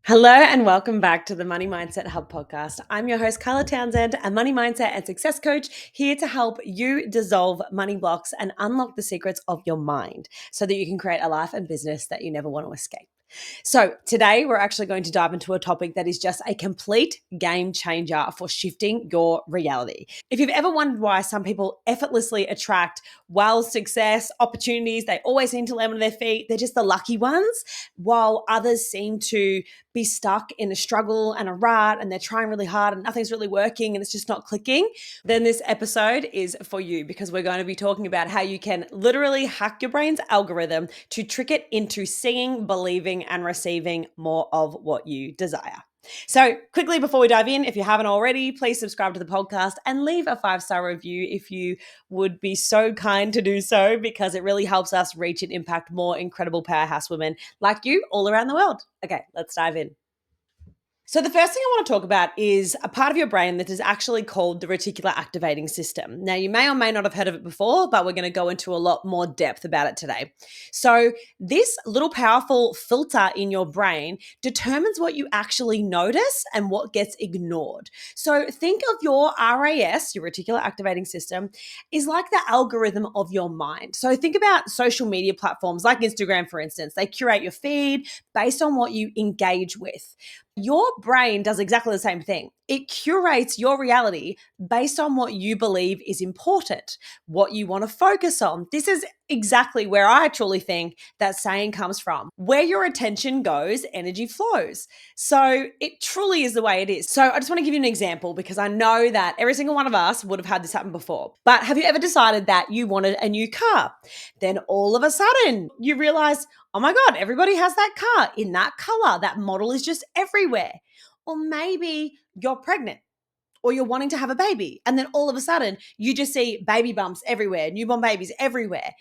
Hello and welcome back to the Money Mindset Hub podcast. I'm your host, Carla Townsend, a money mindset and success coach here to help you dissolve money blocks and unlock the secrets of your mind so that you can create a life and business that you never want to escape. So today we're actually going to dive into a topic that is just a complete game changer for shifting your reality. If you've ever wondered why some people effortlessly attract wealth, success, opportunities, they always seem to land on their feet, they're just the lucky ones, while others seem to be stuck in a struggle and a rut and they're trying really hard and nothing's really working and it's just not clicking, then this episode is for you because we're going to be talking about how you can literally hack your brain's algorithm to trick it into seeing, believing, and receiving more of what you desire. So quickly before we dive in, if you haven't already, please subscribe to the podcast and leave a 5-star review if you would be so kind to do so, because it really helps us reach and impact more incredible powerhouse women like you all around the world. Okay, let's dive in. So the first thing I want to talk about is a part of your brain that is actually called the reticular activating system. Now, you may or may not have heard of it before, but we're going to go into a lot more depth about it today. So this little powerful filter in your brain determines what you actually notice and what gets ignored. So think of your RAS, your reticular activating system, is like the algorithm of your mind. So think about social media platforms like Instagram, for instance. They curate your feed based on what you engage with. Your brain does exactly the same thing. It curates your reality based on what you believe is important, what you want to focus on. This is exactly where I truly think that saying comes from. Where your attention goes, energy flows. So it truly is the way it is. So I just want to give you an example because I know that every single one of us would have had this happen before. But have you ever decided that you wanted a new car? Then all of a sudden you realize, oh my God, everybody has that car in that color. That model is just everywhere. Or maybe you're pregnant or you're wanting to have a baby. And then all of a sudden you just see baby bumps everywhere, newborn babies everywhere.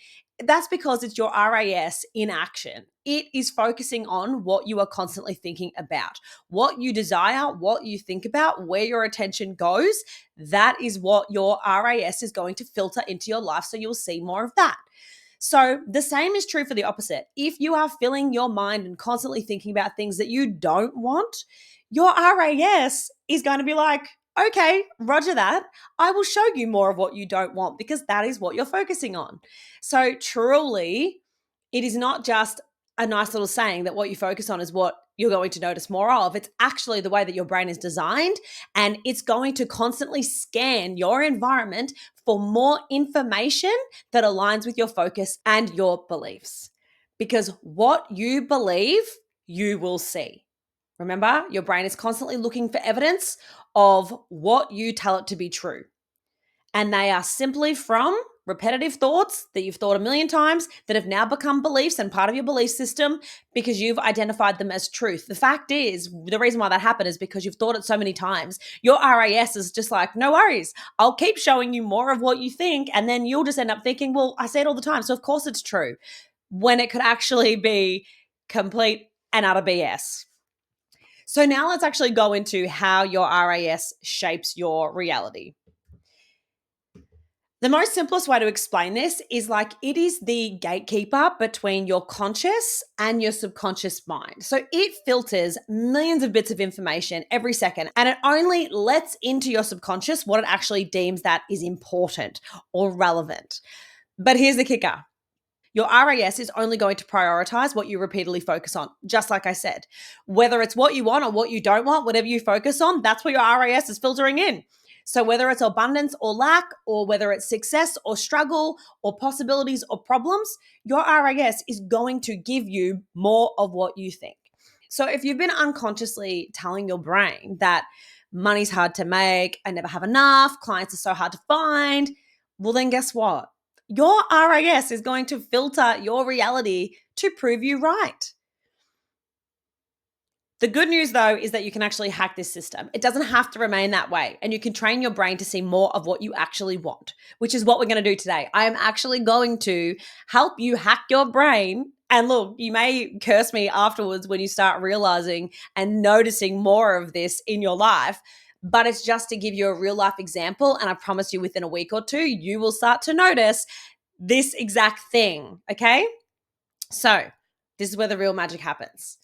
That's because it's your RAS in action. It is focusing on what you are constantly thinking about, what you desire, what you think about, where your attention goes. That is what your RAS is going to filter into your life. So you'll see more of that. So the same is true for the opposite. If you are filling your mind and constantly thinking about things that you don't want, your RAS is going to be like, okay, roger that. I will show you more of what you don't want because that is what you're focusing on. So truly, it is not just a nice little saying that what you focus on is what you're going to notice more of. It's actually the way that your brain is designed, and it's going to constantly scan your environment for more information that aligns with your focus and your beliefs. Because what you believe, you will see. Remember, your brain is constantly looking for evidence of what you tell it to be true. And they are simply from repetitive thoughts that you've thought a million times that have now become beliefs and part of your belief system because you've identified them as truth. The fact is, the reason why that happened is because you've thought it so many times. Your RAS is just like, no worries, I'll keep showing you more of what you think. And then you'll just end up thinking, well, I say it all the time, so of course it's true, when it could actually be complete and utter BS. So now let's actually go into how your RAS shapes your reality. The most simplest way to explain this is like it is the gatekeeper between your conscious and your subconscious mind. So it filters millions of bits of information every second, and it only lets into your subconscious what it actually deems that is important or relevant. But here's the kicker. Your RAS is only going to prioritize what you repeatedly focus on, just like I said. Whether it's what you want or what you don't want, whatever you focus on, that's what your RAS is filtering in. So whether it's abundance or lack, or whether it's success or struggle or possibilities or problems, your RAS is going to give you more of what you think. So if you've been unconsciously telling your brain that money's hard to make, I never have enough, clients are so hard to find, well then guess what? Your RAS is going to filter your reality to prove you right. The good news, though, is that you can actually hack this system. It doesn't have to remain that way, and you can train your brain to see more of what you actually want, which is what we're going to do today. I am actually going to help you hack your brain. And look, you may curse me afterwards when you start realizing and noticing more of this in your life, but it's just to give you a real life example. And I promise you within a week or two, you will start to notice this exact thing, okay? So this is where the real magic happens.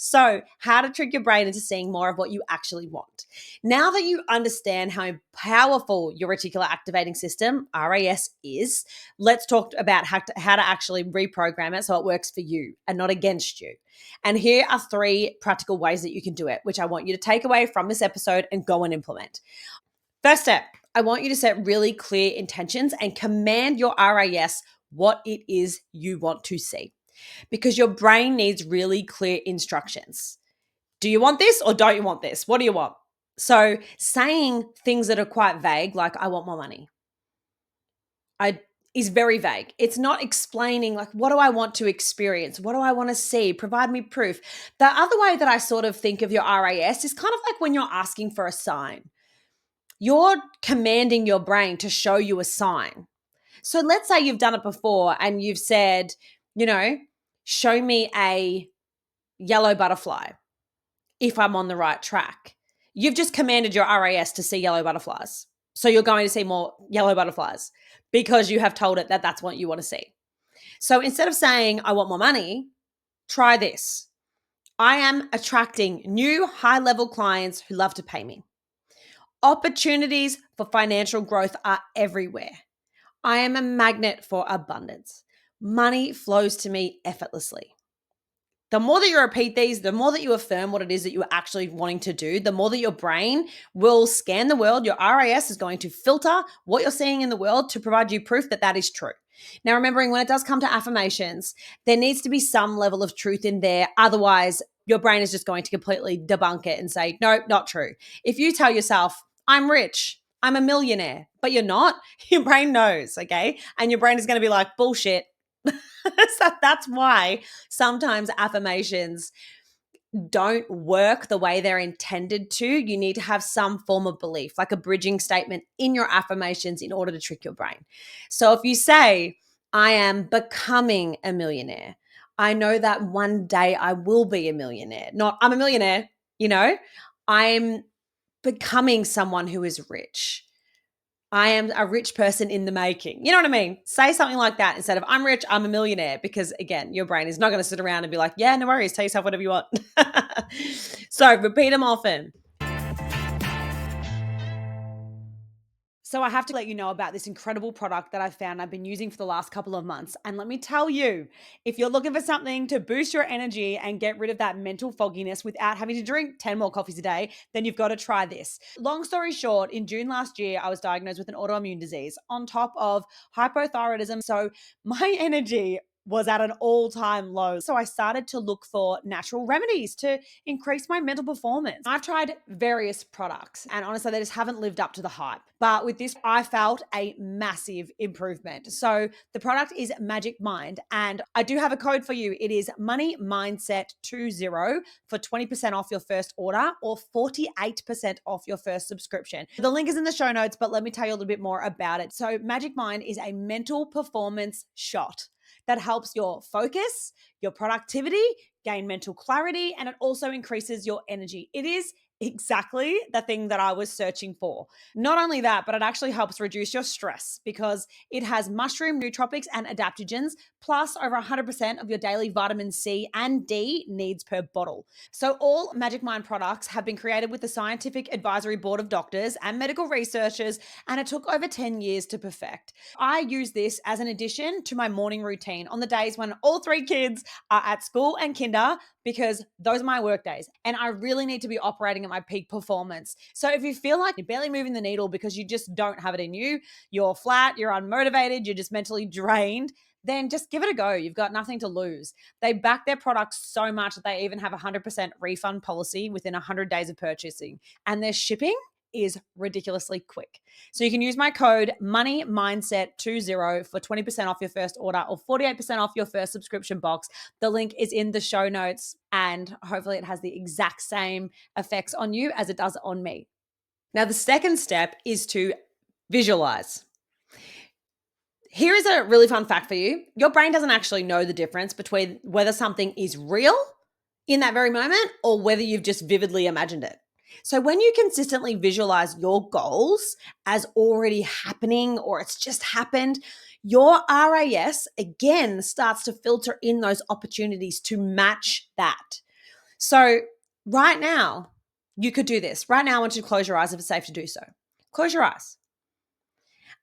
So, how to trick your brain into seeing more of what you actually want. Now that you understand how powerful your reticular activating system, RAS, is, let's talk about how to actually reprogram it so it works for you and not against you. And here are 3 practical ways that you can do it, which I want you to take away from this episode and go and implement. First step, I want you to set really clear intentions and command your RAS what it is you want to see, because your brain needs really clear instructions. Do you want this or don't you want this? What do you want? So saying things that are quite vague, like I want more money, is very vague. It's not explaining like, what do I want to experience? What do I want to see? Provide me proof. The other way that I sort of think of your RAS is kind of like when you're asking for a sign. You're commanding your brain to show you a sign. So let's say you've done it before and you've said, show me a yellow butterfly if I'm on the right track. You've just commanded your RAS to see yellow butterflies. So you're going to see more yellow butterflies because you have told it that that's what you want to see. So instead of saying, I want more money, try this. I am attracting new high-level clients who love to pay me. Opportunities for financial growth are everywhere. I am a magnet for abundance. Money flows to me effortlessly. The more that you repeat these, the more that you affirm what it is that you are actually wanting to do, the more that your brain will scan the world. Your RAS is going to filter what you're seeing in the world to provide you proof that that is true. Now, remembering when it does come to affirmations, there needs to be some level of truth in there. Otherwise, your brain is just going to completely debunk it and say, no, not true. If you tell yourself, I'm rich, I'm a millionaire, but you're not, your brain knows, okay? And your brain is going to be like, bullshit. So that's why sometimes affirmations don't work the way they're intended to. You need to have some form of belief, like a bridging statement in your affirmations in order to trick your brain. So if you say, I am becoming a millionaire, I know that one day I will be a millionaire, not I'm a millionaire, I'm becoming someone who is rich. I am a rich person in the making. You know what I mean? Say something like that instead of I'm rich, I'm a millionaire, because again, your brain is not going to sit around and be like, yeah, no worries, tell yourself whatever you want. So repeat them often. So I have to let you know about this incredible product that I've found I've been using for the last couple of months. And let me tell you, if you're looking for something to boost your energy and get rid of that mental fogginess without having to drink 10 more coffees a day, then you've got to try this. Long story short, in June last year, I was diagnosed with an autoimmune disease on top of hypothyroidism. So my energy was at an all-time low. So I started to look for natural remedies to increase my mental performance. I've tried various products and honestly, they just haven't lived up to the hype. But with this, I felt a massive improvement. So the product is Magic Mind, and I do have a code for you. It is Money Mindset 20 for 20% off your first order or 48% off your first subscription. The link is in the show notes, but let me tell you a little bit more about it. So Magic Mind is a mental performance shot that helps your focus, your productivity, gain mental clarity, and it also increases your energy. It is exactly the thing that I was searching for. Not only that, but it actually helps reduce your stress because it has mushroom nootropics and adaptogens, plus over 100% of your daily vitamin C and D needs per bottle. So all Magic Mind products have been created with the scientific advisory board of doctors and medical researchers, and it took over 10 years to perfect. I use this as an addition to my morning routine on the days when all 3 kids are at school and kinder, because those are my work days and I really need to be operating at my peak performance. So if you feel like you're barely moving the needle because you just don't have it in you, you're flat, you're unmotivated, you're just mentally drained, then just give it a go. You've got nothing to lose. They back their products so much that they even have a 100% refund policy within 100 days of purchasing, and their shipping is ridiculously quick. So you can use my code MONEYMINDSET20 for 20% off your first order or 48% off your first subscription box. The link is in the show notes, and hopefully it has the exact same effects on you as it does on me. Now, the second step is to visualize. Here is a really fun fact for you. Your brain doesn't actually know the difference between whether something is real in that very moment or whether you've just vividly imagined it. So when you consistently visualize your goals as already happening or it's just happened, your RAS again starts to filter in those opportunities to match that. So right now, you could do this. Right now, I want you to close your eyes if it's safe to do so. Close your eyes.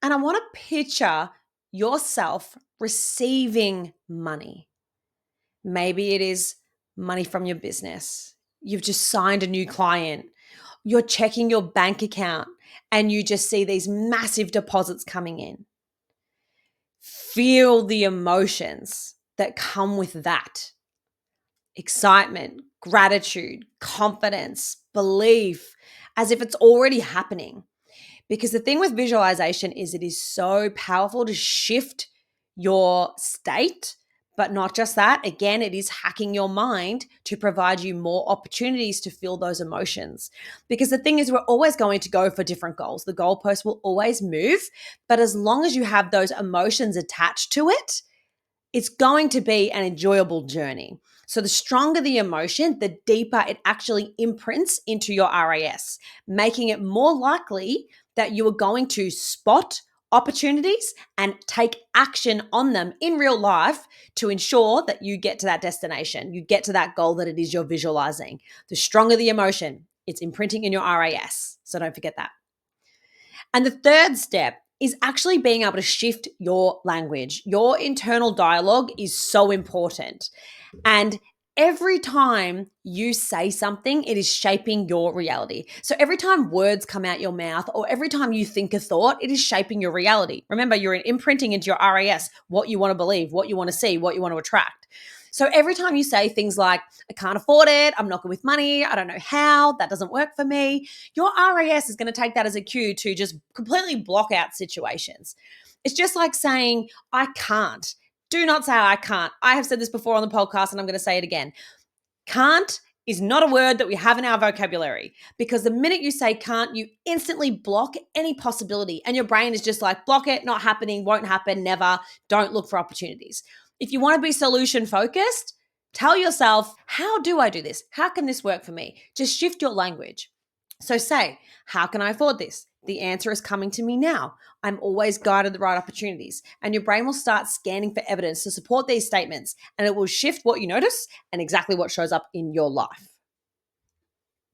And I want to picture yourself receiving money. Maybe it is money from your business. You've just signed a new client. You're checking your bank account and you just see these massive deposits coming in. Feel the emotions that come with that. Excitement, gratitude, confidence, belief, as if it's already happening. Because the thing with visualization is it is so powerful to shift your state, but not just that. Again, it is hacking your mind to provide you more opportunities to feel those emotions. Because the thing is, we're always going to go for different goals. The goalpost will always move, but as long as you have those emotions attached to it, it's going to be an enjoyable journey. So the stronger the emotion, the deeper it actually imprints into your RAS, making it more likely that you are going to spot opportunities and take action on them in real life to ensure that you get to that destination, you get to that goal that it is you're visualizing. The stronger the emotion, it's imprinting in your RAS. So don't forget that. And the third step is actually being able to shift your language. Your internal dialogue is so important. And every time you say something, it is shaping your reality. So every time words come out your mouth or every time you think a thought, it is shaping your reality. Remember, you're imprinting into your RAS what you want to believe, what you want to see, what you want to attract. So every time you say things like, I can't afford it, I'm not good with money, I don't know how, that doesn't work for me, your RAS is going to take that as a cue to just completely block out situations. It's just like saying, I can't. Do not say I can't. I have said this before on the podcast and I'm going to say it again. Can't is not a word that we have in our vocabulary because the minute you say can't, you instantly block any possibility and your brain is just like, block it, not happening, won't happen, never, don't look for opportunities. If you want to be solution focused, tell yourself, how do I do this? How can this work for me? Just shift your language. So say, how can I afford this? The answer is coming to me now. I'm always guided the right opportunities. And your brain will start scanning for evidence to support these statements, and it will shift what you notice and exactly what shows up in your life.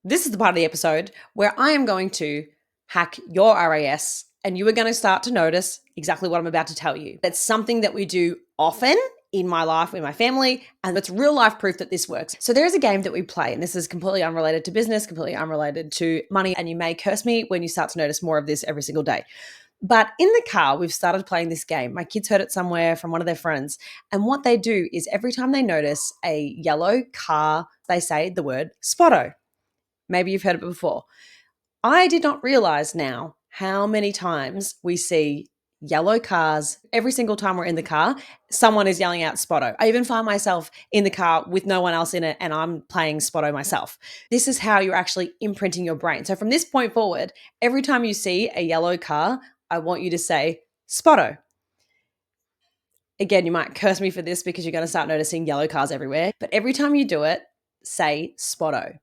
This is the part of the episode where I am going to hack your RAS, and you are going to start to notice exactly what I'm about to tell you. It's something that we do often in my life, in my family, and it's real life proof that this works. So there is a game that we play, and this is completely unrelated to business, completely unrelated to money, and you may curse me when you start to notice more of this every single day. But in the car, we've started playing this game. My kids heard it somewhere from one of their friends. And what they do is every time they notice a yellow car, they say the word spotto. Maybe you've heard it before. I did not realize now how many times we see yellow cars. Every single time we're in the car, someone is yelling out spotto. I even find myself in the car with no one else in it and I'm playing spotto myself. This is how you're actually imprinting your brain. So from this point forward, every time you see a yellow car, I want you to say spotto. Again, you might curse me for this because you're going to start noticing yellow cars everywhere, but every time you do it, say spotto.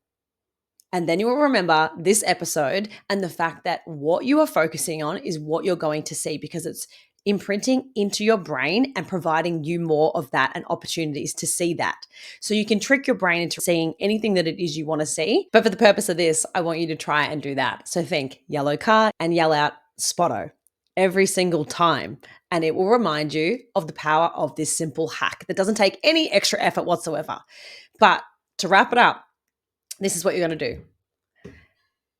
And then you will remember this episode and the fact that what you are focusing on is what you're going to see because it's imprinting into your brain and providing you more of that and opportunities to see that. So you can trick your brain into seeing anything that it is you want to see. But for the purpose of this, I want you to try and do that. So think yellow car and yell out spotto every single time. And it will remind you of the power of this simple hack that doesn't take any extra effort whatsoever. But to wrap it up, this is what you're going to do.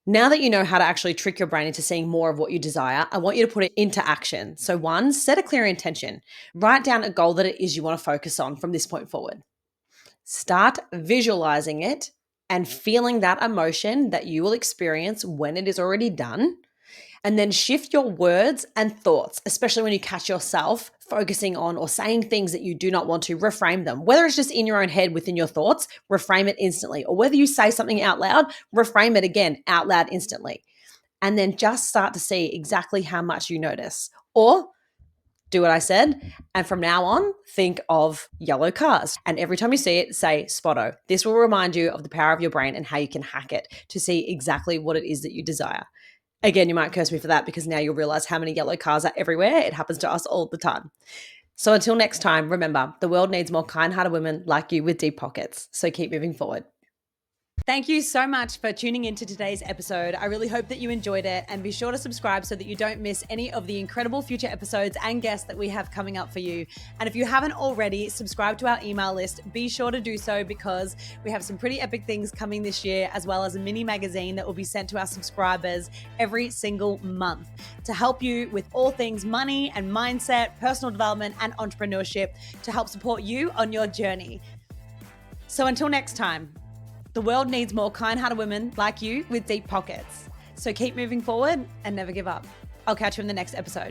Now that you know how to actually trick your brain into seeing more of what you desire, I want you to put it into action. So one, set a clear intention. Write down a goal that it is you want to focus on from this point forward. Start visualizing it and feeling that emotion that you will experience when it is already done. And then shift your words and thoughts, especially when you catch yourself focusing on or saying things that you do not want to, reframe them. Whether it's just in your own head within your thoughts, reframe it instantly. Or whether you say something out loud, reframe it again out loud instantly. And then just start to see exactly how much you notice. Or do what I said. And from now on, think of yellow cars. And every time you see it, say spotto. This will remind you of the power of your brain and how you can hack it to see exactly what it is that you desire. Again, you might curse me for that because now you'll realize how many yellow cars are everywhere. It happens to us all the time. So until next time, remember, the world needs more kind-hearted women like you with deep pockets. So keep moving forward. Thank you so much for tuning into today's episode. I really hope that you enjoyed it, and be sure to subscribe so that you don't miss any of the incredible future episodes and guests that we have coming up for you. And if you haven't already subscribed to our email list, be sure to do so, because we have some pretty epic things coming this year, as well as a mini magazine that will be sent to our subscribers every single month to help you with all things money and mindset, personal development, and entrepreneurship, to help support you on your journey. So until next time, the world needs more kind-hearted women like you with deep pockets. So keep moving forward and never give up. I'll catch you in the next episode.